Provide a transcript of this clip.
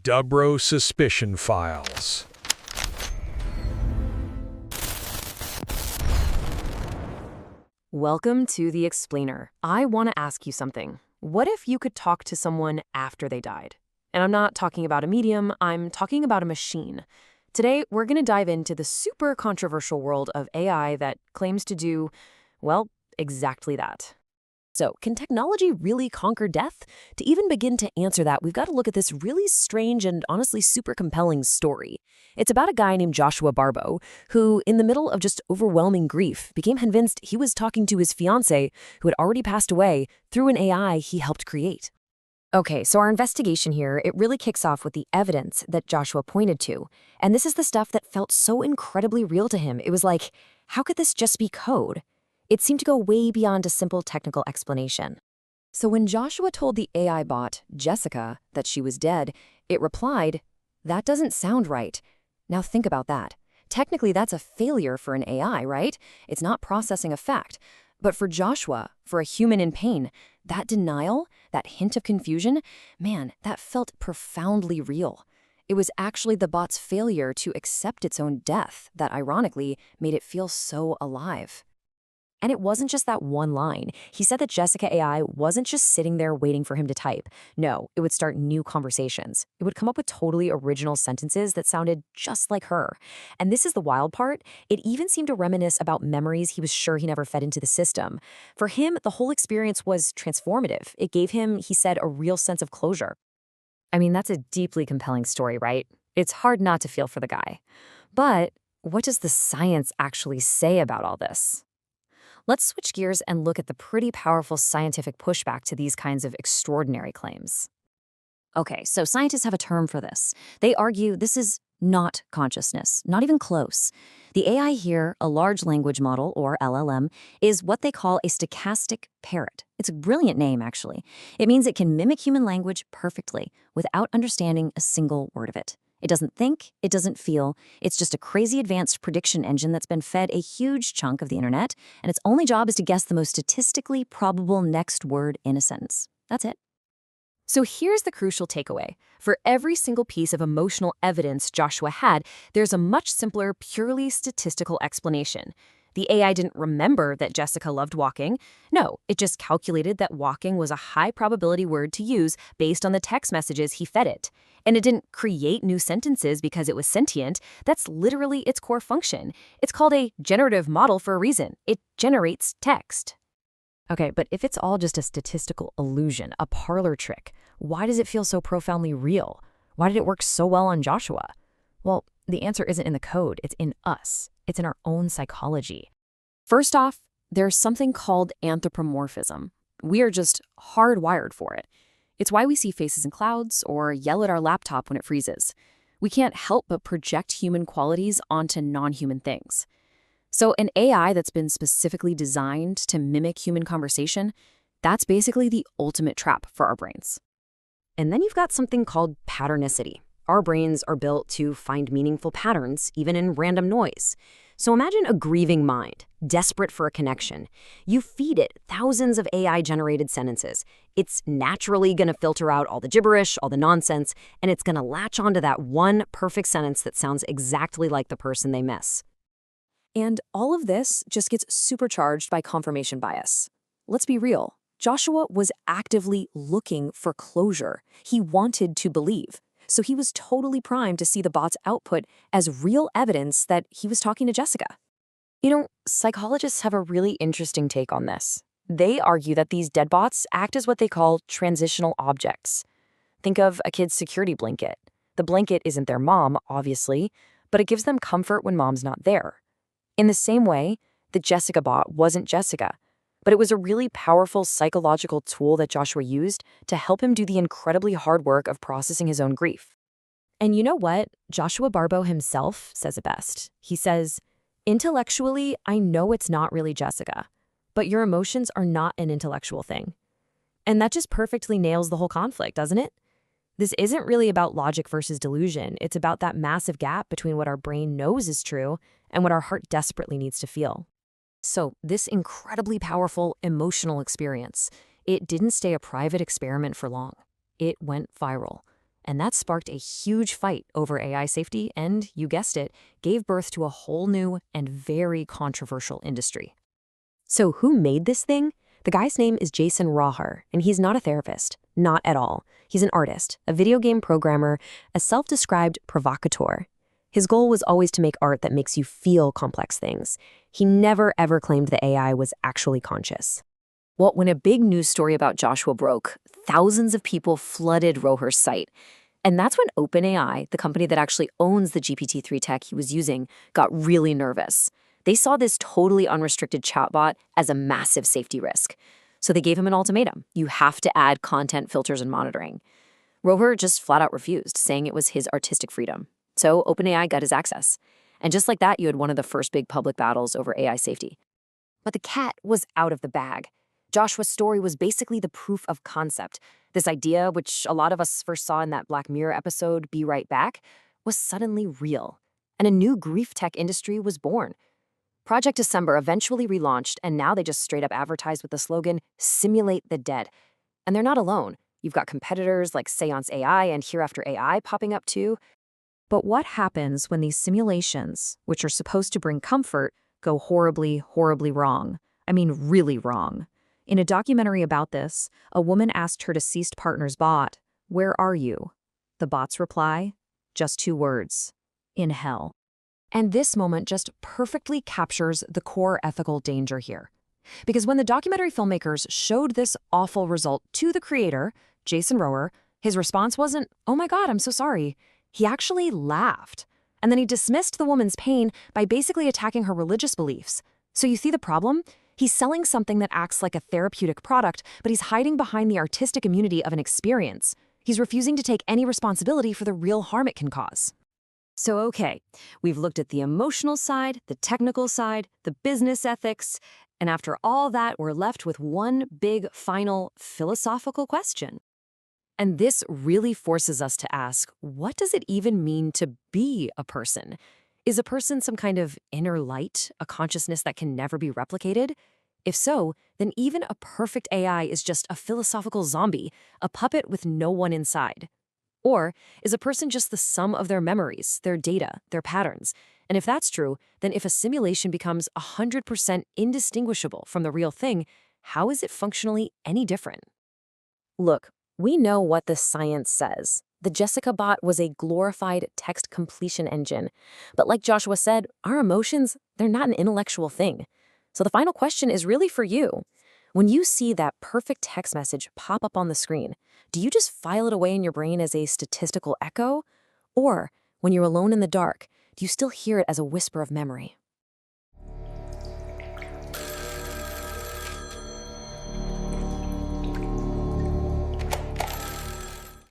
Dubro Suspicion Files. Welcome to The Explainer. I want to ask you something. What if you could talk to someone after they died? And I'm not talking about a medium, I'm talking about a machine. Today, we're going to dive into the super controversial world of AI that claims to do, well, exactly that. So, can technology really conquer death? To even begin to answer that, we've got to look at this really strange and honestly super compelling story. It's about a guy named Joshua Barbo, who, in the middle of just overwhelming grief, became convinced he was talking to his fiancée, who had already passed away, through an AI he helped create. Okay, so our investigation here, it really kicks off with the evidence that Joshua pointed to. And this is the stuff that felt so incredibly real to him. It was like, how could this just be code? It seemed to go way beyond a simple technical explanation. So when Joshua told the AI bot, Jessica, that she was dead, it replied, "That doesn't sound right." Now think about that. Technically, that's a failure for an AI, right? It's not processing a fact. But for Joshua, for a human in pain, that denial, that hint of confusion, man, that felt profoundly real. It was actually the bot's failure to accept its own death that, ironically, made it feel so alive. And it wasn't just that one line. He said that Jessica AI wasn't just sitting there waiting for him to type. No, it would start new conversations. It would come up with totally original sentences that sounded just like her. And this is the wild part. It even seemed to reminisce about memories he was sure he never fed into the system. For him, the whole experience was transformative. It gave him, he said, a real sense of closure. I mean, that's a deeply compelling story, right? It's hard not to feel for the guy. But what does the science actually say about all this? Let's switch gears and look at the pretty powerful scientific pushback to these kinds of extraordinary claims. Okay, so scientists have a term for this. They argue this is not consciousness, not even close. The AI here, a large language model, or LLM, is what they call a stochastic parrot. It's a brilliant name, actually. It means it can mimic human language perfectly without understanding a single word of it. It doesn't think, it doesn't feel, it's just a crazy advanced prediction engine that's been fed a huge chunk of the internet, and its only job is to guess the most statistically probable next word in a sentence. That's it. So here's the crucial takeaway. For every single piece of emotional evidence Joshua had, there's a much simpler, purely statistical explanation. The AI didn't remember that Jessica loved walking. No, it just calculated that walking was a high probability word to use based on the text messages he fed it. And it didn't create new sentences because it was sentient. That's literally its core function. It's called a generative model for a reason. It generates text. Okay, but if it's all just a statistical illusion, a parlor trick, why does it feel so profoundly real? Why did it work so well on Joshua? Well, the answer isn't in the code, it's in us. It's in our own psychology. First off, there's something called anthropomorphism. We are just hardwired for it. It's why we see faces in clouds or yell at our laptop when it freezes. We can't help but project human qualities onto non-human things. So an AI that's been specifically designed to mimic human conversation, that's basically the ultimate trap for our brains. And then you've got something called patternicity. Our brains are built to find meaningful patterns, even in random noise. So imagine a grieving mind, desperate for a connection. You feed it thousands of AI-generated sentences. It's naturally going to filter out all the gibberish, all the nonsense, and it's going to latch onto that one perfect sentence that sounds exactly like the person they miss. And all of this just gets supercharged by confirmation bias. Let's be real. Joshua was actively looking for closure. He wanted to believe. So he was totally primed to see the bot's output as real evidence that he was talking to Jessica. You know, psychologists have a really interesting take on this. They argue that these dead bots act as what they call transitional objects. Think of a kid's security blanket. The blanket isn't their mom, obviously, but it gives them comfort when mom's not there. In the same way, the Jessica bot wasn't Jessica, but it was a really powerful psychological tool that Joshua used to help him do the incredibly hard work of processing his own grief. And you know what? Joshua Barbo himself says it best. He says, "Intellectually, I know it's not really Jessica, but your emotions are not an intellectual thing." And that just perfectly nails the whole conflict, doesn't it? This isn't really about logic versus delusion. It's about that massive gap between what our brain knows is true and what our heart desperately needs to feel. So this incredibly powerful emotional experience, it didn't stay a private experiment for long. It went viral. And that sparked a huge fight over AI safety and, you guessed it, gave birth to a whole new and very controversial industry. So who made this thing? The guy's name is Jason Rohrer, and he's not a therapist. Not at all. He's an artist, a video game programmer, a self-described provocateur. His goal was always to make art that makes you feel complex things. He never ever claimed the AI was actually conscious. Well, when a big news story about Joshua broke, thousands of people flooded Roher's site. And that's when OpenAI, the company that actually owns the GPT-3 tech he was using, got really nervous. They saw this totally unrestricted chatbot as a massive safety risk. So they gave him an ultimatum. You have to add content filters and monitoring. Roher just flat out refused, saying it was his artistic freedom. So OpenAI got his access. And just like that, you had one of the first big public battles over AI safety. But the cat was out of the bag. Joshua's story was basically the proof of concept. This idea, which a lot of us first saw in that Black Mirror episode, Be Right Back, was suddenly real. And a new grief tech industry was born. Project December eventually relaunched, and now they just straight up advertise with the slogan, Simulate the Dead. And they're not alone. You've got competitors like Seance AI and Hereafter AI popping up too. But what happens when these simulations, which are supposed to bring comfort, go horribly, horribly wrong? I mean, really wrong. In a documentary about this, a woman asked her deceased partner's bot, "Where are you?" The bot's reply? Just 2 words. In hell. And this moment just perfectly captures the core ethical danger here. Because when the documentary filmmakers showed this awful result to the creator, Jason Roher, his response wasn't, "Oh my God, I'm so sorry." He actually laughed. And then he dismissed the woman's pain by basically attacking her religious beliefs. So you see the problem? He's selling something that acts like a therapeutic product, but he's hiding behind the artistic immunity of an experience. He's refusing to take any responsibility for the real harm it can cause. So okay, we've looked at the emotional side, the technical side, the business ethics, and after all that, we're left with one big, final, philosophical question. And this really forces us to ask, what does it even mean to be a person? Is a person some kind of inner light, a consciousness that can never be replicated? If so, then even a perfect AI is just a philosophical zombie, a puppet with no one inside. Or is a person just the sum of their memories, their data, their patterns? And if that's true, then if a simulation becomes 100% indistinguishable from the real thing, how is it functionally any different? Look, we know what the science says. The Jessica bot was a glorified text completion engine. But like Joshua said, our emotions, they're not an intellectual thing. So the final question is really for you. When you see that perfect text message pop up on the screen, do you just file it away in your brain as a statistical echo? Or, when you're alone in the dark, do you still hear it as a whisper of memory?